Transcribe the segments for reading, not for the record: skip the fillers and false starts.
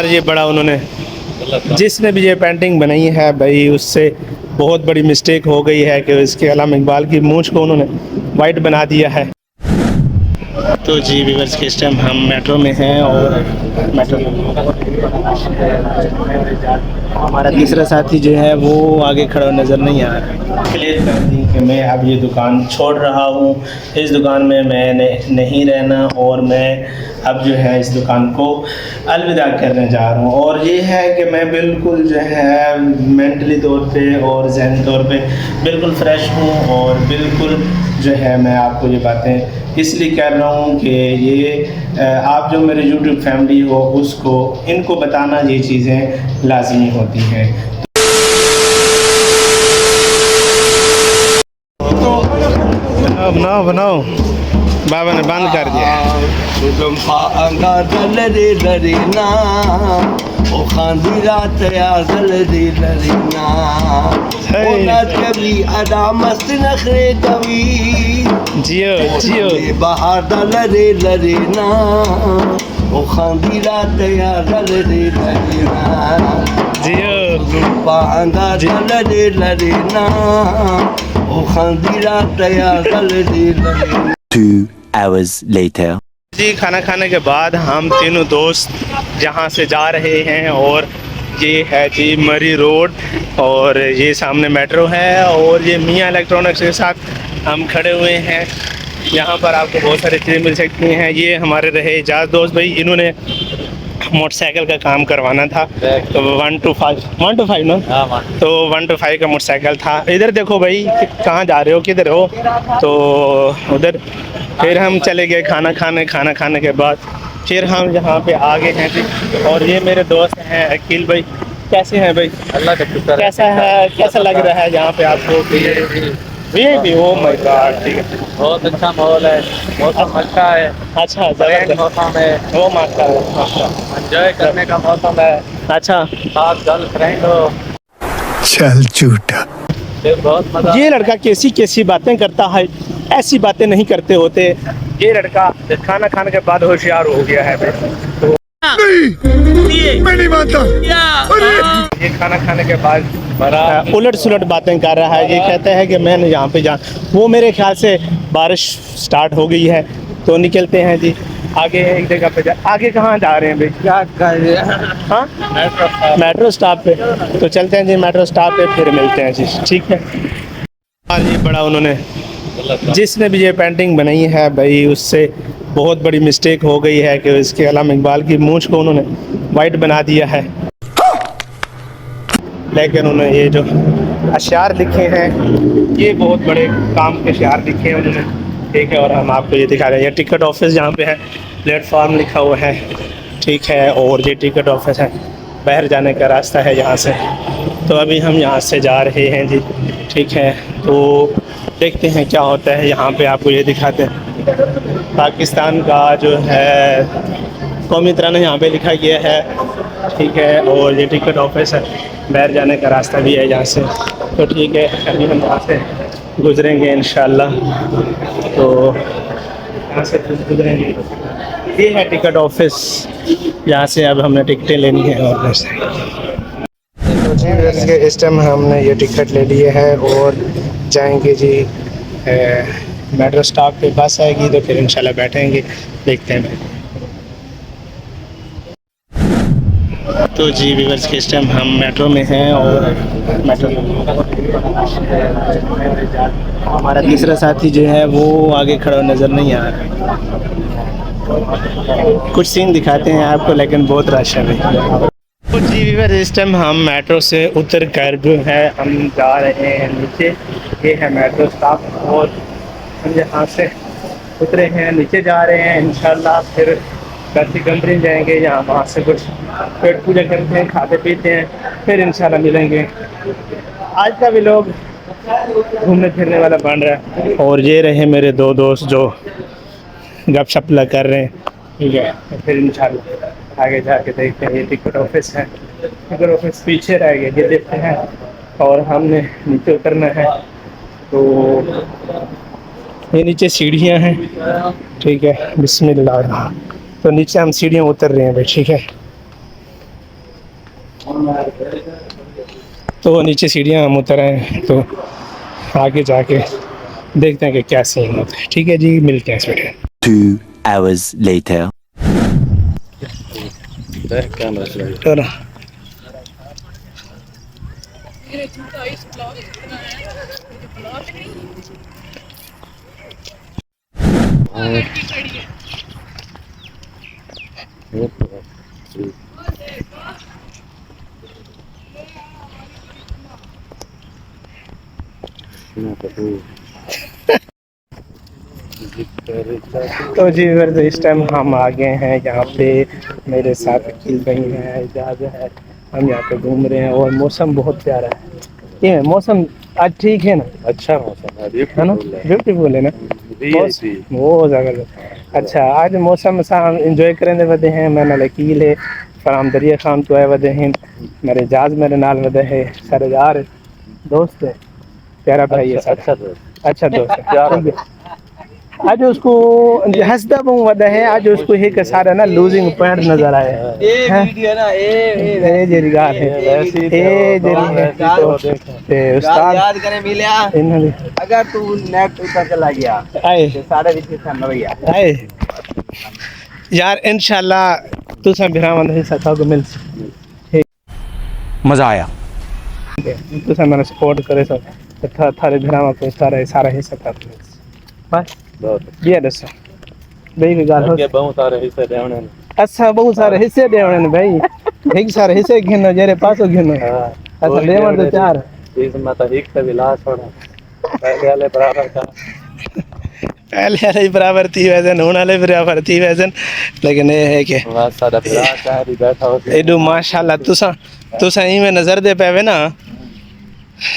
और ये बड़ा उन्होंने जिसने भी ये पेंटिंग बनाई है भाई उससे बहुत बड़ी मिस्टेक हो गई है कि इसके अल्लामा इकबाल की मूंछ को उन्होंने वाइट बना दिया है। तो जी व्यूअर्स के इस टाइम हम मेट्रो में हैं और मेट्रो हमारा तीसरा साथी जो है वो आगे खड़ा नज़र नहीं आ रहा है कि मैं अब ये दुकान छोड़ रहा हूँ, इस दुकान में मैंने नहीं रहना और मैं अब जो है इस दुकान को अलविदा करने जा रहा हूँ। और ये है कि मैं बिल्कुल जो है मेंटली तौर पे और ज़हनी तौर पे बिल्कुल फ़्रेश हूँ और बिल्कुल जो है मैं आपको ये बातें इसलिए कह रहा हूँ कि ये आप जो मेरे यूट्यूब फैमिली हो उसको इनको बताना ये चीज़ें लाजमी होती हैं। बनाओ बनाओ, बाबा ने बंद कर दिया। जियो जियो बाहर लरे लरे ना ओ खांदी रात यार लरे लरे ना जियो पांगा लरे लरे ना ओ खांदी रात यार लरे लरे। 2 hours later जी खाना खाने के बाद हम तीनों दोस्त यहाँ से जा रहे हैं और ये है जी मरी रोड और ये सामने मेट्रो है और ये मियाँ इलेक्ट्रॉनिक्स के साथ हम खड़े हुए हैं। यहाँ पर आपको बहुत सारी चीज़ें मिल सकती हैं। ये हमारे रहे एजाज दोस्त भाई, इन्होंने मोटरसाइकिल का काम करवाना था तो 1 to 5 ना, तो 1 to 5 का मोटरसाइकिल था। इधर देखो भाई कहाँ जा रहे हो, किधर हो, तो उधर फिर हम चले गए खाना खाने के बाद फिर हम यहाँ पे आ गए हैं। और ये मेरे दोस्त हैं अकील भाई। कैसे हैं भाई? अल्लाह का शुक्र है। कैसा है, कैसा लग रहा है यहाँ पे आपको? वीआईपी, ओ माय गॉड, ठीक है, बहुत अच्छा माहौल है, मौसम अच्छा है। अच्छा जबरदस्त मौसम है, ओ माशाल्लाह, एंजॉय करने का मौसम है। अच्छा साथ गर्लफ्रेंड हो, चल झूठा। फिर बहुत मजा। ये लड़का कैसी कैसी बातें करता है, ऐसी बातें नहीं करते होते। ये लड़का खाना खाने के बाद होशियार हो गया है। तो मैं नहीं मानता। ये खाना खाने के बाद बड़ा उलट सुलट बातें कर रहा है। ये कहता है कि मैंने यहाँ पे वो मेरे ख्याल से बारिश स्टार्ट हो गई है तो निकलते हैं जी आगे एक जगह पे। आगे कहाँ जा रहे हैं भाई? क्या कर रहे हैं? हाँ मेट्रो स्टॉप पे, तो चलते हैं जी मेट्रो स्टॉप पे, फिर मिलते हैं जी, ठीक है। और ये बड़ा उन्होंने जिसने भी ये पेंटिंग बनाई है भाई उससे बहुत बड़ी मिस्टेक हो गई है कि इसके अल्लामा इकबाल की मूंछ को उन्होंने वाइट बना दिया है। लेकिन उन्होंने ये जो अशार लिखे हैं ये बहुत बड़े काम के अशार लिखे हैं उन्होंने, ठीक है। और हम आपको ये दिखा रहे हैं, ये टिकट ऑफिस जहाँ पे है, प्लेटफॉर्म लिखा हुआ है, ठीक है। और ये टिकट ऑफिस है, बाहर जाने का रास्ता है यहाँ से। तो अभी हम यहाँ से जा रहे हैं जी, ठीक है। तो देखते हैं क्या होता है। यहाँ पे आपको ये दिखाते हैं पाकिस्तान का जो है कौमी तिरंगा यहाँ पे लिखा गया है, ठीक है। और ये टिकट ऑफिस है, बाहर जाने का रास्ता भी है यहाँ से। तो ठीक है, अभी हम यहाँ से गुजरेंगे इंशाल्लाह। तो यहाँ से गुजरेंगे, ये है टिकट ऑफिस, यहाँ से अब हमने टिकटें लेनी है। और जी इस टाइम हमने ये टिकट ले लिए है और जाएंगे जी मेट्रो स्टॉप पे। बस आएगी तो फिर इंशाल्लाह बैठेंगे, देखते हैं। तो जी व्यूअर्स के इस टाइम हम मेट्रो में हैं और मेट्रो हमारा तीसरा साथी जो है वो आगे खड़ा नज़र नहीं आ रहा। कुछ सीन दिखाते हैं आपको, लेकिन बहुत रश है भाई। तो जी व्यूअर्स इस टाइम हम मेट्रो से उतर कर जो है हम जा रहे हैं नीचे। ये है मेट्रो स्टॉप और हम यहाँ से उतरे हैं, नीचे जा रहे हैं इंशाल्लाह। फिर काशी कंट्री जाएंगे, यहाँ वहाँ से कुछ पेट पूजा करते हैं, खाते पीते हैं, फिर इंशाल्लाह मिलेंगे। आज का भी लोग घूमने फिरने वाला बन रहा है। और ये रहे मेरे दो दोस्त जो गपशप कर रहे हैं, ठीक है। तो फिर इंशाल्लाह आगे जाके देखते हैं। ये टिकट ऑफिस है, टिकट ऑफिस पीछे रह गए, ये देखते हैं। और हमने नीचे उतरना है, तो ये नीचे सीढ़ियाँ हैं, ठीक है। बिस्मिल्लाह। तो नीचे हम सीढ़ियाँ उतर रहे हैं भाई, ठीक है। तो नीचे सीढ़ियाँ हम उतर आए हैं, तो आगे जाके देखते हैं कि क्या सीन होता है। ठीक है जी, मिलते हैं इस वीडियो। 2 hours later. चलो तो जी फिर तो इस टाइम हम आ गए हैं यहाँ पे, मेरे साथ अकील भाई हैं, एजाज है, हम यहाँ पे घूम रहे हैं और मौसम बहुत प्यारा है। ये मौसम आज ठीक है ना, अच्छा मौसम है ना, ब्यूटीफुल है ना, बहुत ज़बरदस्त। अच्छा आज मौसम सा हम इंजॉय करने वदे हैं। मैं नाल अकील है, फराम दरिया खान तो आए वदे हैं, मेरे एजाज मेरे नाल वदे है, सारे यार दोस्त है, प्यारा भाई है, अच्छा दोस्त है। आज उसको हंसदा बहु वदा है, आज उसको एक सारा ना लूजिंग पॉइंट नजर आया है। वीडियो ना ए जेरी गाल है, ए जेरी है ते उस्ताद याद करे मिलिया इन्होंने अगर तू नेट ऊपर चला गया आए तो सारे विषय सामने भैया आए यार, इंशाल्लाह तुसा बिरावंद हिस्सा था मिल मजा आया। तुसा मेरा सपोर्ट करे सब थारे बिरावा को सारा हिस्सा था बस ये दसो भाई की गाल हो बहुत सारे हिस्से देवने ने। अच्छा बहुत सारे हिस्से देवने ने भाई, एक सारे हिस्से गिनो जेरे पासो गिनो। अच्छा देवन तो चार इस में तो एक से विलास होना पहले वाले बराबर का, पहले वाले बराबर थी वैसन, होने वाले बराबर थी वैसन, लेकिन ये है कि बस सारा विलास है भी बैठा हो एडू माशाल्लाह तुसा इवें नजर दे पावे ना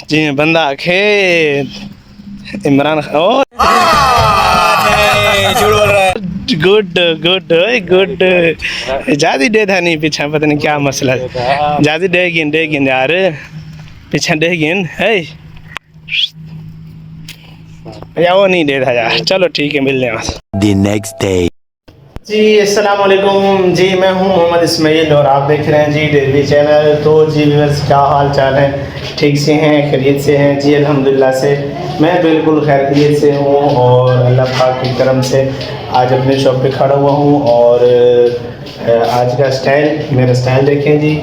जी बंदा आखे Imran Khan. Good good good ज्यादा डे था नहीं पीछा, पता नहीं क्या मसला है, ज्यादा डेगिन यार पीछा डेगिन है या वो नहीं दे था यार। चलो ठीक है, मिलने वहाँ The next day. जी अस्सलाम वालेकुम जी, मैं हूं मोहम्मद इस्माइल और आप देख रहे हैं जी डेली चैनल। तो जी व्यूअर्स क्या हाल चाल है, ठीक से हैं, खैरियत से हैं? जी अल्हम्दुलिल्लाह से मैं बिल्कुल खैरियत से हूं और अल्लाह पाक की करम से आज अपने शॉप पे खड़ा हुआ हूं। और आज का स्टाइल, मेरा स्टाइल देखें जी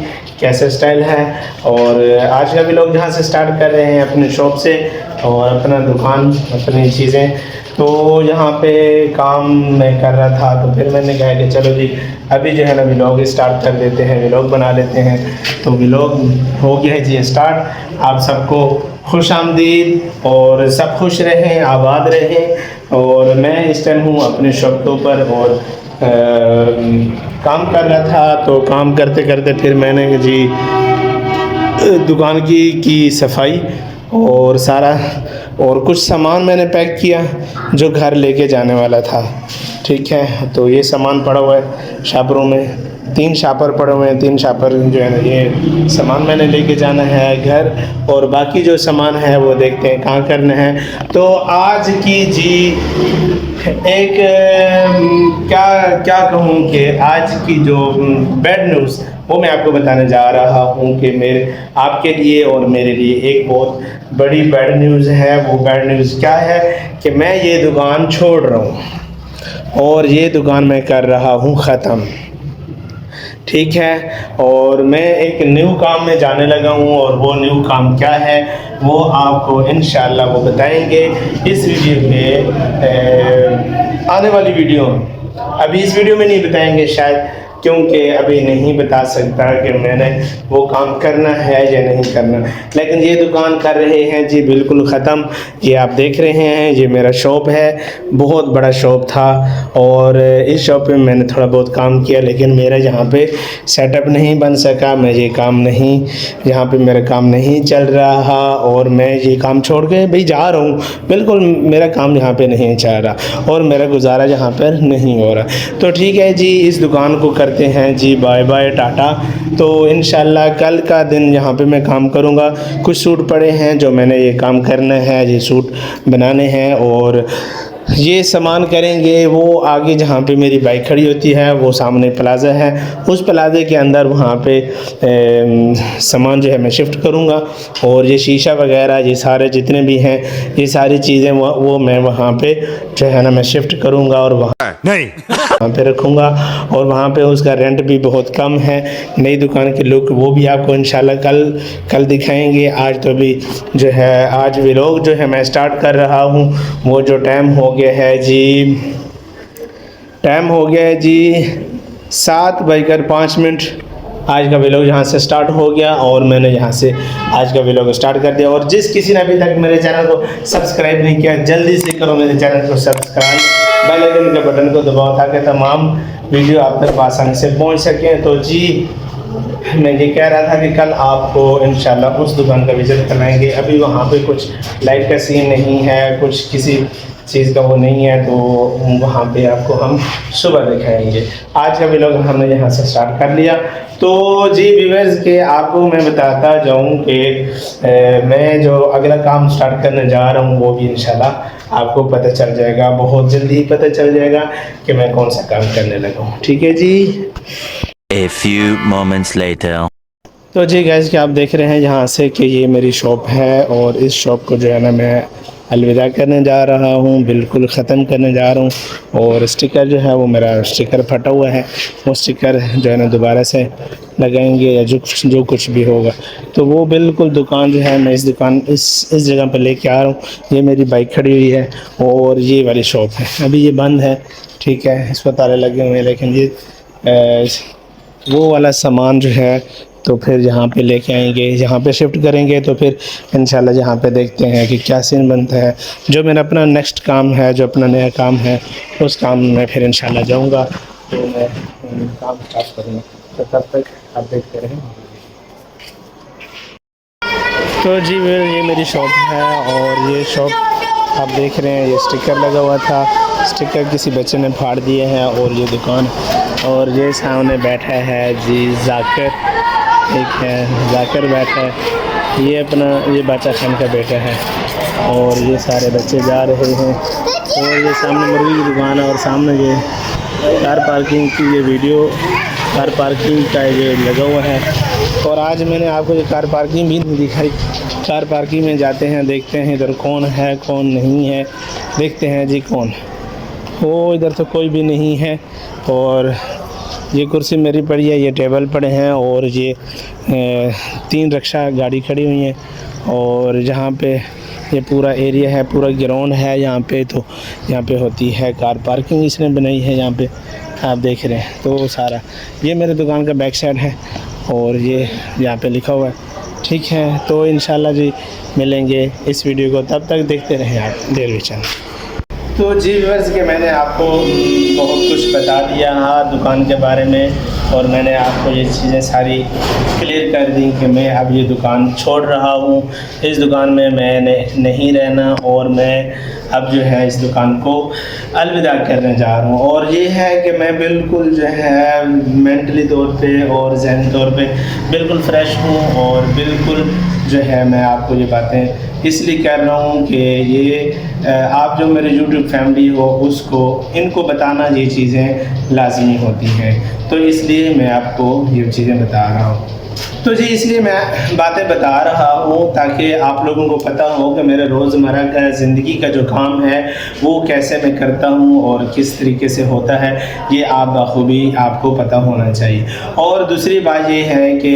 कैसे स्टाइल है। और आज का भी लोग जहाँ से स्टार्ट कर रहे हैं अपने शॉप से और अपना दुकान अपनी चीज़ें। तो यहाँ पे काम मैं कर रहा था, तो फिर मैंने कहा कि चलो जी अभी जो है ना व्लॉग स्टार्ट कर देते हैं, व्लॉग बना लेते हैं। तो व्लॉग हो गया है जी स्टार्ट। आप सबको खुश आमदीद और सब खुश रहें, आबाद रहें। और मैं इस टाइम हूँ अपने शॉप के ऊपर और काम कर रहा था। तो काम करते करते फिर मैंने जी दुकान की सफाई और सारा और कुछ सामान मैंने पैक किया जो घर लेके जाने वाला था। ठीक है, तो ये सामान पड़ा हुआ है शापरों में, 3 शापर पड़े हुए हैं, 3 शापर जो है ना ये सामान मैंने लेके जाना है घर। और बाकी जो सामान है वो देखते हैं कहाँ करना है। तो आज की जी एक क्या कहूँ कि आज की जो बैड न्यूज़ वो मैं आपको बताने जा रहा हूँ कि मेरे आपके लिए और मेरे लिए एक बहुत बड़ी बैड न्यूज़ है। वो बैड न्यूज़ क्या है कि मैं ये दुकान छोड़ रहा हूँ और ये दुकान मैं कर रहा हूँ ख़त्म। ठीक है, और मैं एक न्यू काम में जाने लगा हूँ और वो न्यू काम क्या है वो आपको इंशाल्लाह वो बताएंगे इस वीडियो पे, आने वाली वीडियो। अभी इस वीडियो में नहीं बताएंगे शायद, क्योंकि अभी नहीं बता सकता कि मैंने वो काम करना है या नहीं करना। लेकिन ये दुकान कर रहे हैं जी बिल्कुल ख़त्म। ये आप देख रहे हैं, ये मेरा शॉप है, बहुत बड़ा शॉप था और इस शॉप में मैंने थोड़ा बहुत काम किया, लेकिन मेरा यहाँ पे सेटअप नहीं बन सका। मैं ये काम नहीं, यहाँ पे मेरा काम नहीं चल रहा और मैं ये काम छोड़ के भाई जा रहा हूँ। बिल्कुल मेरा काम यहाँ पे नहीं चल रहा और मेरा गुजारा यहाँ पर नहीं हो रहा। तो ठीक है जी, इस दुकान को करते हैं जी बाय बाय टाटा। तो इंशाल्लाह कल का दिन यहाँ पे मैं काम करूँगा। कुछ सूट पड़े हैं जो मैंने ये काम करना है, ये सूट बनाने हैं और ये सामान करेंगे वो आगे जहाँ पे मेरी बाइक खड़ी होती है वो सामने प्लाज़ा है, उस प्लाज़े के अंदर वहाँ पे सामान जो है मैं शिफ्ट करूँगा और ये शीशा वगैरह ये सारे जितने भी हैं ये सारी चीज़ें वो मैं वहाँ पे जो है ना मैं शिफ्ट करूँगा और वहाँ पे रखूँगा और वहाँ पे उसका रेंट भी बहुत कम है। नई दुकान की लुक वो भी आपको इंशाल्लाह कल दिखाएंगे। आज तो भी जो है आज व्लॉग जो है मैं स्टार्ट कर रहा हूँ। वो जो टाइम हो गया है जी 7:05। आज का व्लॉग यहाँ से स्टार्ट हो गया और मैंने यहाँ से आज का व्लॉग स्टार्ट कर दिया। और जिस किसी ने अभी तक मेरे चैनल को सब्सक्राइब नहीं किया जल्दी से करो मेरे चैनल को सब्सक्राइब, बेल आइकन के बटन को दबाओ ताकि तमाम वीडियो आप तक आसानी से पहुँच सकें। तो जी मैं ये कह रहा था कि कल आपको इंशाल्लाह उस दुकान का विज़िट कराएंगे। अभी वहाँ पे कुछ लाइट का सीन नहीं है, कुछ किसी चीज़ का वो नहीं है, तो वहाँ पे आपको हम सुबह दिखाएंगे। आज का व्लॉग हमने यहाँ से स्टार्ट कर लिया। तो जी व्यूअर्स के आपको मैं बताता जाऊँ कि मैं जो अगला काम स्टार्ट करने जा रहा हूँ वो भी इंशाल्लाह आपको पता चल जाएगा, बहुत जल्दी ही पता चल जाएगा कि मैं कौन सा काम करने लगा हूँ। ठीक है जी। A few moments later. तो जी गैस कि आप देख रहे हैं यहाँ से कि ये मेरी शॉप है और इस शॉप को जो है ना मैं अलविदा करने जा रहा हूँ, बिल्कुल ख़त्म करने जा रहा हूँ। और स्टिकर जो है वो मेरा स्टिकर फटा हुआ है, वो स्टिकर जो है ना दोबारा से लगाएंगे या जो कुछ भी होगा। तो वो बिल्कुल दुकान जो है मैं इस जगह पर लेके आ रहा हूँ। ये मेरी बाइक खड़ी हुई है और ये वाली शॉप है, अभी ये बंद है, ठीक है, इस पर ताले लगे हुए हैं। लेकिन ये वो वाला सामान जो है तो फिर यहाँ पे लेके आएंगे, यहाँ पे शिफ्ट करेंगे। तो फिर इंशाल्लाह यहाँ पे देखते हैं कि क्या सीन बनता है। जो मेरा अपना नेक्स्ट काम है, जो अपना नया काम है, उस काम में फिर इंशाल्लाह जाऊँगा तो मैं काम स्टार्ट करूँगा। तो तब तक आप देखते रहें। तो जी ये मेरी शॉप है और ये शॉप आप देख रहे हैं, ये स्टिकर लगा हुआ था, स्टिकर किसी बच्चे ने फाड़ दिए हैं। और ये दुकान और ये सामने बैठा है जी जाकिर, एक है जाकिर बैठा है, ये अपना ये बाचा खान का बेटा है। और ये सारे बच्चे जा रहे हैं और ये सामने मुर्गी की दुकान है और सामने ये कार पार्किंग की ये वीडियो कार पार्किंग का ये लगा हुआ है। और आज मैंने आपको ये कार पार्किंग भी नहीं दिखाई। कार पार्किंग में जाते हैं, देखते हैं इधर कौन है कौन नहीं है, देखते हैं जी कौन हो। इधर तो कोई भी नहीं है। और ये कुर्सी मेरी पड़ी है, ये टेबल पड़े हैं और ये 3 रिक्शा गाड़ी खड़ी हुई हैं। और जहाँ पे ये पूरा एरिया है, पूरा ग्राउंड है यहाँ पे, तो यहाँ पे होती है कार पार्किंग, इसने बनाई है यहाँ पे आप देख रहे हैं। तो सारा ये मेरे दुकान का बैक साइड है और ये यहाँ पे लिखा हुआ है, ठीक है। तो इंशाल्लाह जी मिलेंगे इस वीडियो को, तब तक देखते रहें आप डेली चैनल। तो जी व्यूअर्स के मैंने आपको बहुत कुछ बता दिया दुकान के बारे में और मैंने आपको ये चीज़ें सारी क्लियर कर दी कि मैं अब ये दुकान छोड़ रहा हूँ, इस दुकान में मैंने नहीं रहना और मैं अब जो है इस दुकान को अलविदा करने जा रहा हूँ। और ये है कि मैं बिल्कुल जो है मेंटली तौर पे और ज़हनी तौर पे बिल्कुल फ़्रेश हूँ और बिल्कुल जो है मैं आपको ये बातें इसलिए कह रहा हूँ कि ये आप जो मेरे YouTube फैमिली हो उसको इनको बताना ये चीज़ें लाजमी होती हैं। तो इसलिए मैं आपको ये चीज़ें बता रहा हूँ। तो जी इसलिए मैं बातें बता रहा हूँ ताकि आप लोगों को पता हो कि मेरे रोज़मर्रा का ज़िंदगी का जो काम है वो कैसे मैं करता हूँ और किस तरीके से होता है, ये आप बखूबी आपको पता होना चाहिए। और दूसरी बात ये है कि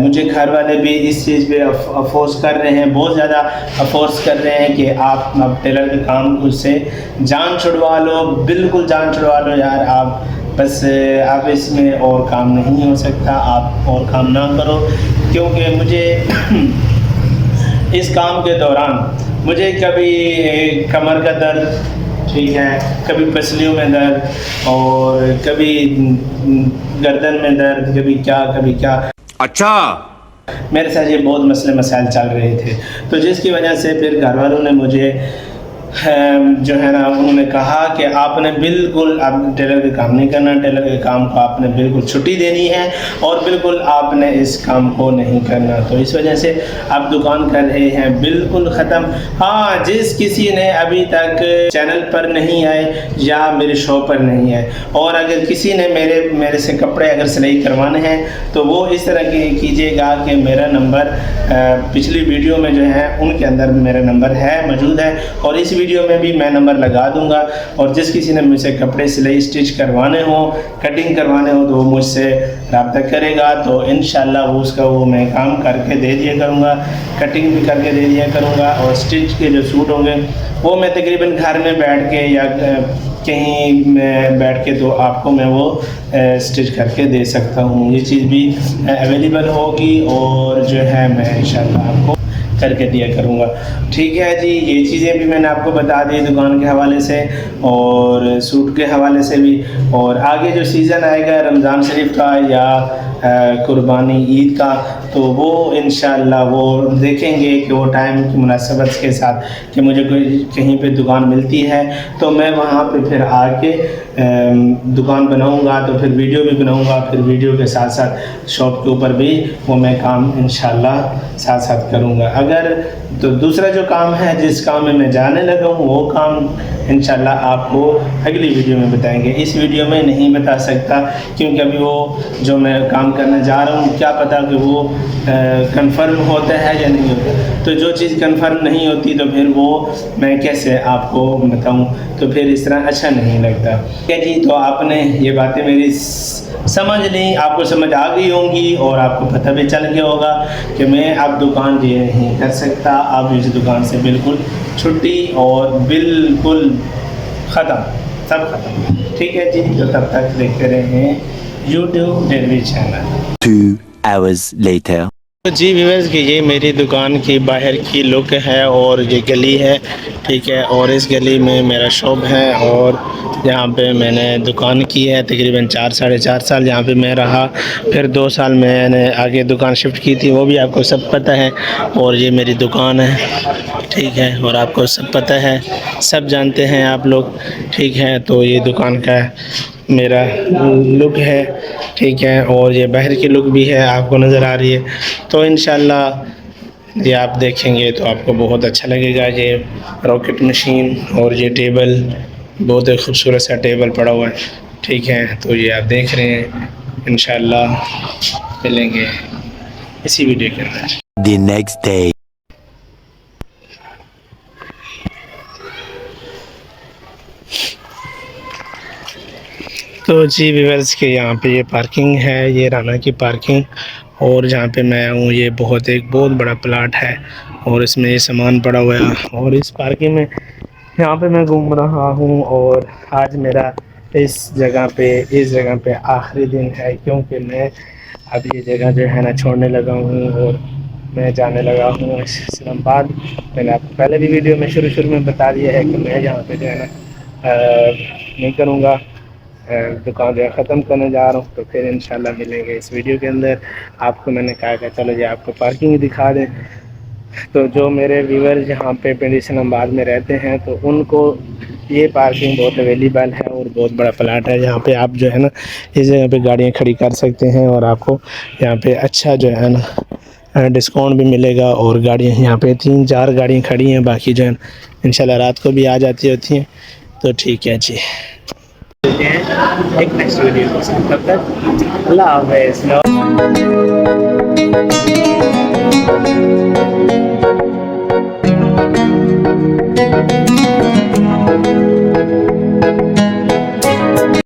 मुझे घर वाले भी इस चीज़ पे अफसोस कर रहे हैं, बहुत ज़्यादा अफसोस कर रहे हैं कि आप टेलर के काम उससे जान छुड़वा लो, बिल्कुल जान छुड़वा लो यार, आप बस अब इसमें और काम नहीं हो सकता, आप और काम ना करो। क्योंकि मुझे इस काम के दौरान मुझे कभी कमर का दर्द, ठीक है, कभी पसलियों में दर्द और कभी गर्दन में दर्द, कभी क्या। अच्छा, मेरे साथ ये बहुत मसले मसाइल चल रहे थे। तो जिसकी वजह से फिर घर वालों ने मुझे जो है ना उन्होंने कहा कि आपने बिल्कुल आप टेलर का काम नहीं करना, टेलर के काम को आपने बिल्कुल छुट्टी देनी है और बिल्कुल आपने इस काम को नहीं करना। तो इस वजह से आप दुकान कर रहे हैं बिल्कुल ख़त्म। हाँ, जिस किसी ने अभी तक चैनल पर नहीं आए या मेरे शो पर नहीं आए और अगर किसी ने मेरे से कपड़े अगर सिलाई करवाने हैं तो वो इस तरह कीजिएगा कि मेरा नंबर पिछली वीडियो में जो है उनके अंदर मेरा नंबर है मौजूद है और इस वीडियो में भी मैं नंबर लगा दूंगा। और जिस किसी ने मुझसे कपड़े सिलाई स्टिच करवाने हो, कटिंग करवाने हो तो वो मुझसे रब्ता करेगा तो इंशाल्लाह वो मैं काम करके दे दिया करूँगा, कटिंग भी करके दे दिया करूँगा। और स्टिच के जो सूट होंगे वो मैं तकरीबन घर में बैठ के या कहीं में बैठ के तो आपको मैं वो स्टिच करके दे सकता हूँ। ये चीज़ भी अवेलेबल होगी और जो है मैं इंशाल्लाह आपको करके दिया करूँगा। ठीक है जी, ये चीज़ें भी मैंने आपको बता दी दुकान के हवाले से और सूट के हवाले से भी। और आगे जो सीज़न आएगा रमज़ान शरीफ का या कुर्बानी ईद का तो वो इंशाल्लाह वो देखेंगे कि वो टाइम की मुनासबत के साथ कि मुझे कोई कहीं पे दुकान मिलती है तो मैं वहाँ पे फिर आके दुकान बनाऊँगा तो फिर वीडियो भी बनाऊँगा, फिर वीडियो के साथ साथ शॉप के ऊपर भी वो मैं काम इंशाल्लाह साथ साथ करूँगा। अगर तो दूसरा जो काम है जिस काम में मैं जाने लगा हूँ वो काम इंशाल्लाह आपको अगली वीडियो में बताएंगे। इस वीडियो में नहीं बता सकता क्योंकि अभी वो जो मैं काम करने जा रहा हूँ क्या पता कि वो कंफर्म होता है या नहीं होता। तो जो चीज़ कंफर्म नहीं होती तो फिर वो मैं कैसे आपको बताऊँ, तो फिर इस तरह अच्छा नहीं लगता। क्या जी, तो आपने ये बातें मेरी समझ ली, आपको समझ आ गई होंगी और आपको पता भी चल गया होगा कि मैं अब दुकान ये नहीं कर सकता, अब इस दुकान से बिल्कुल छुट्टी और बिल्कुल ख़त्म, सब ख़त्म। ठीक है जी, तो तब तक देखते रहें YouTube daily channel. 2 hours later. तो जी व्यूअर्स कि ये मेरी दुकान की बाहर की लुक है और ये गली है, ठीक है। और इस गली में मेरा शॉप है और यहाँ पे मैंने दुकान की है तकरीबन 4-4.5 साल यहाँ पे मैं रहा। फिर 2 साल मैंने आगे दुकान शिफ्ट की थी, वो भी आपको सब पता है। और ये मेरी दुकान है, ठीक है, और आपको सब पता है, सब जानते हैं आप लोग, ठीक है। तो ये दुकान का मेरा लुक है, ठीक है। और ये बाहर की लुक भी है, आपको नज़र आ रही है। तो इंशाल्लाह ये आप देखेंगे तो आपको बहुत अच्छा लगेगा। ये रॉकेट मशीन और ये टेबल, बहुत ही खूबसूरत सा टेबल पड़ा हुआ है, ठीक है। तो ये आप देख रहे हैं, इंशाल्लाह मिलेंगे इसी वीडियो के अंदर। The next day. तो जी व्यूअर्स के यहाँ पे ये पार्किंग है, ये राना की पार्किंग। और जहाँ पे मैं हूँ ये एक बहुत बड़ा प्लाट है और इसमें ये सामान पड़ा हुआ है। और इस पार्किंग में यहाँ पे मैं घूम रहा हूँ और आज मेरा इस जगह पे आखिरी दिन है क्योंकि मैं अब ये जगह जो है ना छोड़ने लगा हूँ और मैं जाने लगा हूँ इस्लामाबाद। मैंने आपको पहले भी वीडियो में शुरू में बता दिया है कि मैं यहाँ पे जो है ना नहीं करूँगा, दुकान जो है ख़त्म करने जा रहा हूँ। तो फिर इंशाल्लाह मिलेंगे इस वीडियो के अंदर। आपको मैंने कहा कि चलो जी आपको पार्किंग दिखा दें। तो जो मेरे व्यूअर्स यहाँ पे पिंड इस्लामाबाद में रहते हैं तो उनको ये पार्किंग बहुत अवेलेबल है और बहुत बड़ा प्लाट है। यहाँ पे आप जो है ना इस जगह पे गाड़ियाँ खड़ी कर सकते हैं और आपको यहाँ पे अच्छा जो है ना डिस्काउंट भी मिलेगा। और गाड़ियाँ यहाँ पे 3-4 गाड़ियाँ खड़ी हैं, बाकी जो है इंशाल्लाह रात को भी आ जाती होती हैं। तो ठीक है जी, मिलते हैं एक नेक्स्ट वीडियो के साथ, तब तक अल्लाह हाफ़िज़।